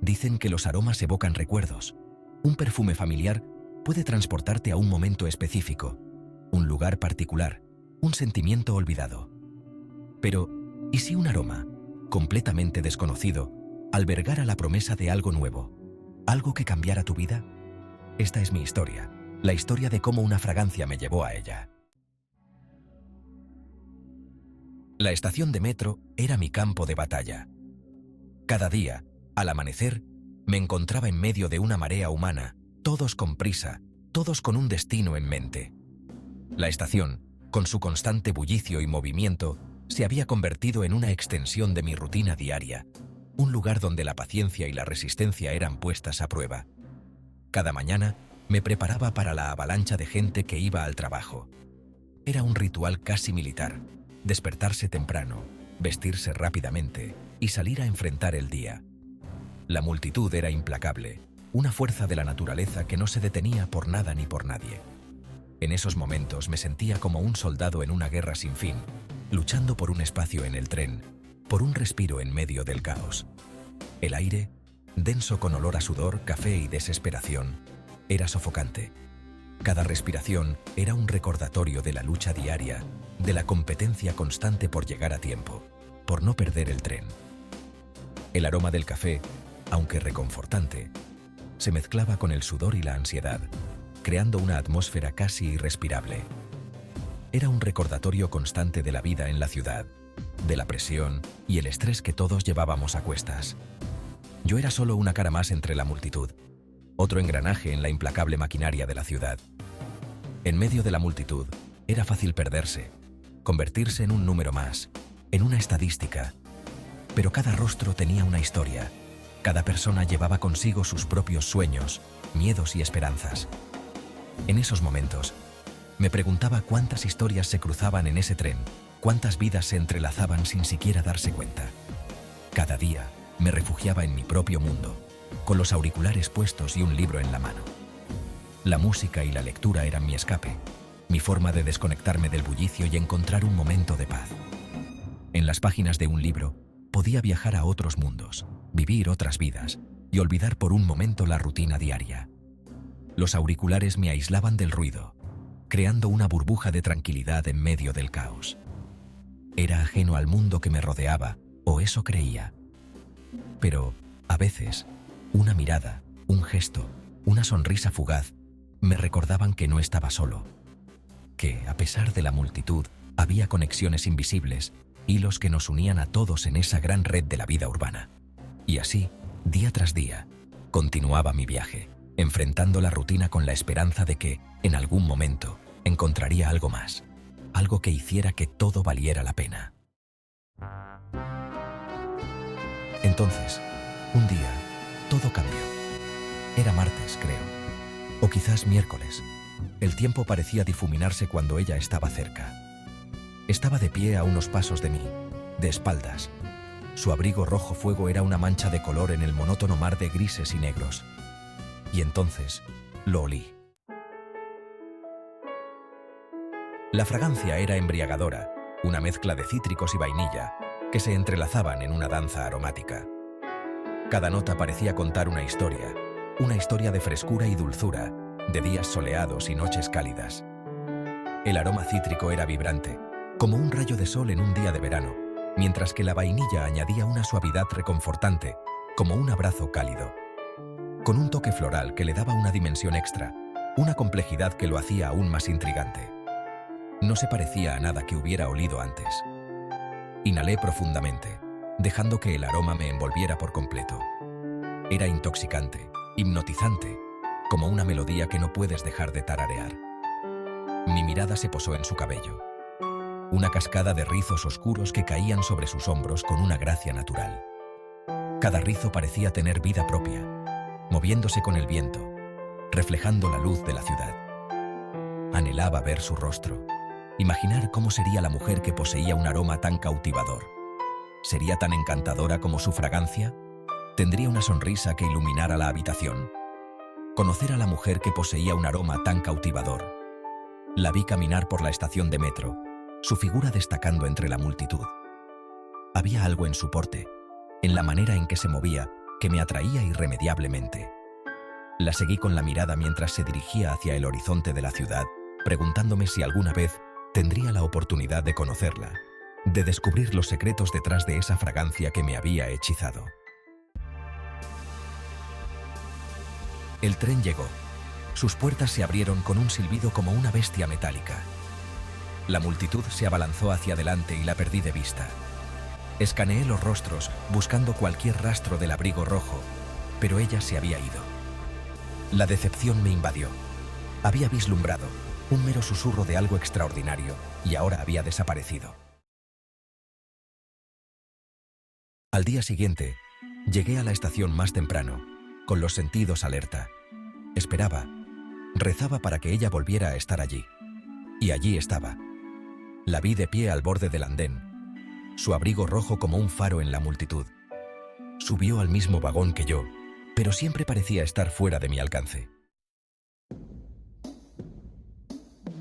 Dicen que los aromas evocan recuerdos. Un perfume familiar puede transportarte a un momento específico, un lugar particular, un sentimiento olvidado. Pero, ¿y si un aroma, completamente desconocido, albergara la promesa de algo nuevo? ¿Algo que cambiara tu vida? Esta es mi historia, la historia de cómo una fragancia me llevó a ella. La estación de metro era mi campo de batalla. Cada día, al amanecer, me encontraba en medio de una marea humana, todos con prisa, todos con un destino en mente. La estación, con su constante bullicio y movimiento, se había convertido en una extensión de mi rutina diaria, un lugar donde la paciencia y la resistencia eran puestas a prueba. Cada mañana me preparaba para la avalancha de gente que iba al trabajo. Era un ritual casi militar, despertarse temprano, vestirse rápidamente y salir a enfrentar el día. La multitud era implacable, una fuerza de la naturaleza que no se detenía por nada ni por nadie. En esos momentos me sentía como un soldado en una guerra sin fin, luchando por un espacio en el tren, por un respiro en medio del caos. El aire, denso con olor a sudor, café y desesperación, era sofocante. Cada respiración era un recordatorio de la lucha diaria, de la competencia constante por llegar a tiempo, por no perder el tren. El aroma del café, aunque reconfortante, se mezclaba con el sudor y la ansiedad, creando una atmósfera casi irrespirable. Era un recordatorio constante de la vida en la ciudad, de la presión y el estrés que todos llevábamos a cuestas. Yo era solo una cara más entre la multitud, otro engranaje en la implacable maquinaria de la ciudad. En medio de la multitud, era fácil perderse, convertirse en un número más, en una estadística. Pero cada rostro tenía una historia, cada persona llevaba consigo sus propios sueños, miedos y esperanzas. En esos momentos, me preguntaba cuántas historias se cruzaban en ese tren, cuántas vidas se entrelazaban sin siquiera darse cuenta. Cada día, me refugiaba en mi propio mundo, con los auriculares puestos y un libro en la mano. La música y la lectura eran mi escape, mi forma de desconectarme del bullicio y encontrar un momento de paz. En las páginas de un libro, podía viajar a otros mundos, vivir otras vidas y olvidar por un momento la rutina diaria. Los auriculares me aislaban del ruido, creando una burbuja de tranquilidad en medio del caos. Era ajeno al mundo que me rodeaba, o eso creía. Pero, a veces, una mirada, un gesto, una sonrisa fugaz, me recordaban que no estaba solo. Que, a pesar de la multitud, había conexiones invisibles, hilos que nos unían a todos en esa gran red de la vida urbana. Y así, día tras día, continuaba mi viaje, enfrentando la rutina con la esperanza de que, en algún momento, encontraría algo más, algo que hiciera que todo valiera la pena. Entonces, un día, todo cambió. Era martes, creo, o quizás miércoles. El tiempo parecía difuminarse cuando ella estaba cerca. Estaba de pie a unos pasos de mí, de espaldas. Su abrigo rojo fuego era una mancha de color en el monótono mar de grises y negros. Y entonces, lo olí. La fragancia era embriagadora, una mezcla de cítricos y vainilla, que se entrelazaban en una danza aromática. Cada nota parecía contar una historia de frescura y dulzura, de días soleados y noches cálidas. El aroma cítrico era vibrante, como un rayo de sol en un día de verano, mientras que la vainilla añadía una suavidad reconfortante, como un abrazo cálido. Con un toque floral que le daba una dimensión extra, una complejidad que lo hacía aún más intrigante. No se parecía a nada que hubiera olido antes. Inhalé profundamente, dejando que el aroma me envolviera por completo. Era intoxicante, hipnotizante, como una melodía que no puedes dejar de tararear. Mi mirada se posó en su cabello. Una cascada de rizos oscuros que caían sobre sus hombros con una gracia natural. Cada rizo parecía tener vida propia, moviéndose con el viento, reflejando la luz de la ciudad. Anhelaba ver su rostro, imaginar cómo sería la mujer que poseía un aroma tan cautivador. ¿Sería tan encantadora como su fragancia? ¿Tendría una sonrisa que iluminara la habitación? Conocer a la mujer que poseía un aroma tan cautivador. La vi caminar por la estación de metro, su figura destacando entre la multitud. Había algo en su porte, en la manera en que se movía, que me atraía irremediablemente. La seguí con la mirada mientras se dirigía hacia el horizonte de la ciudad, preguntándome si alguna vez tendría la oportunidad de conocerla, de descubrir los secretos detrás de esa fragancia que me había hechizado. El tren llegó. Sus puertas se abrieron con un silbido como una bestia metálica. La multitud se abalanzó hacia adelante y la perdí de vista. Escaneé los rostros buscando cualquier rastro del abrigo rojo, pero ella se había ido. La decepción me invadió. Había vislumbrado un mero susurro de algo extraordinario y ahora había desaparecido. Al día siguiente, llegué a la estación más temprano, con los sentidos alerta. Esperaba, rezaba para que ella volviera a estar allí. Y allí estaba. La vi de pie al borde del andén, su abrigo rojo como un faro en la multitud. Subió al mismo vagón que yo, pero siempre parecía estar fuera de mi alcance.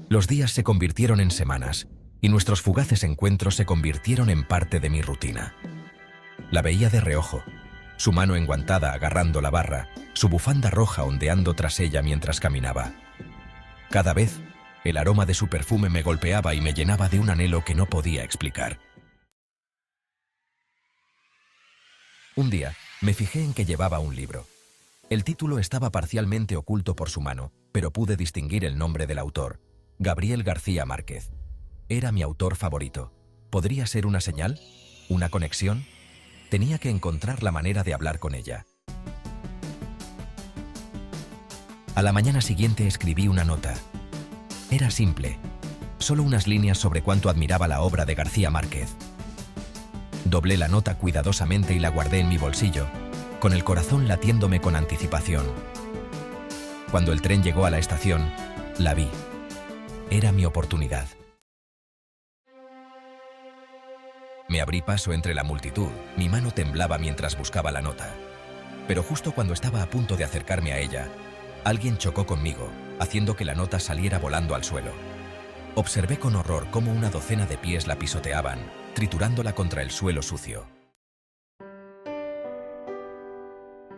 Los días se convirtieron en semanas, y nuestros fugaces encuentros se convirtieron en parte de mi rutina. La veía de reojo, su mano enguantada agarrando la barra, su bufanda roja ondeando tras ella mientras caminaba. Cada vez, el aroma de su perfume me golpeaba y me llenaba de un anhelo que no podía explicar. Un día, me fijé en que llevaba un libro. El título estaba parcialmente oculto por su mano, pero pude distinguir el nombre del autor, Gabriel García Márquez. Era mi autor favorito. ¿Podría ser una señal? ¿Una conexión? Tenía que encontrar la manera de hablar con ella. A la mañana siguiente escribí una nota. Era simple, solo unas líneas sobre cuánto admiraba la obra de García Márquez. Doblé la nota cuidadosamente y la guardé en mi bolsillo, con el corazón latiéndome con anticipación. Cuando el tren llegó a la estación, la vi. Era mi oportunidad. Me abrí paso entre la multitud, mi mano temblaba mientras buscaba la nota. Pero justo cuando estaba a punto de acercarme a ella, alguien chocó conmigo, haciendo que la nota saliera volando al suelo. Observé con horror cómo una docena de pies la pisoteaban, triturándola contra el suelo sucio.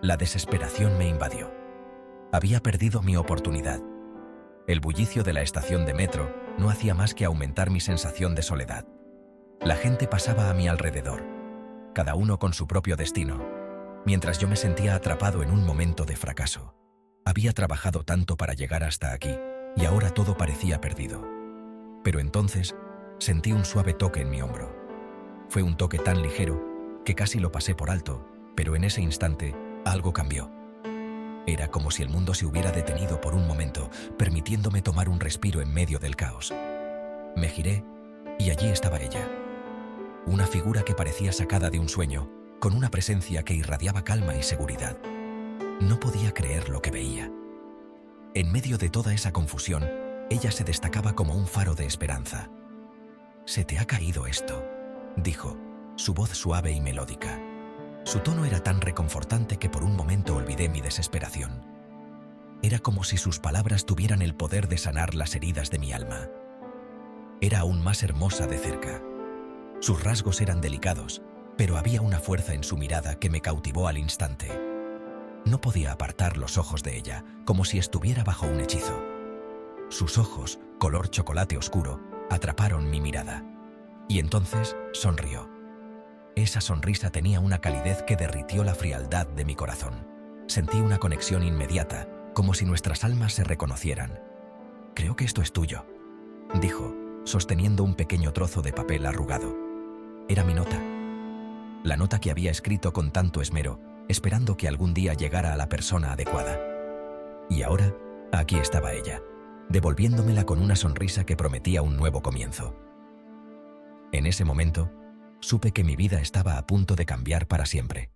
La desesperación me invadió. Había perdido mi oportunidad. El bullicio de la estación de metro no hacía más que aumentar mi sensación de soledad. La gente pasaba a mi alrededor, cada uno con su propio destino, mientras yo me sentía atrapado en un momento de fracaso. Había trabajado tanto para llegar hasta aquí, y ahora todo parecía perdido. Pero entonces sentí un suave toque en mi hombro. Fue un toque tan ligero que casi lo pasé por alto, pero en ese instante algo cambió. Era como si el mundo se hubiera detenido por un momento, permitiéndome tomar un respiro en medio del caos. Me giré y allí estaba ella. Una figura que parecía sacada de un sueño, con una presencia que irradiaba calma y seguridad. No podía creer lo que veía. En medio de toda esa confusión, ella se destacaba como un faro de esperanza. «Se te ha caído esto», dijo, su voz suave y melódica. Su tono era tan reconfortante que por un momento olvidé mi desesperación. Era como si sus palabras tuvieran el poder de sanar las heridas de mi alma. Era aún más hermosa de cerca. Sus rasgos eran delicados, pero había una fuerza en su mirada que me cautivó al instante. No podía apartar los ojos de ella, como si estuviera bajo un hechizo. Sus ojos, color chocolate oscuro, atraparon mi mirada. Y entonces sonrió. Esa sonrisa tenía una calidez que derritió la frialdad de mi corazón. Sentí una conexión inmediata, como si nuestras almas se reconocieran. «Creo que esto es tuyo», dijo, sosteniendo un pequeño trozo de papel arrugado. Era mi nota. La nota que había escrito con tanto esmero, esperando que algún día llegara a la persona adecuada. Y ahora, aquí estaba ella, devolviéndomela con una sonrisa que prometía un nuevo comienzo. En ese momento, supe que mi vida estaba a punto de cambiar para siempre.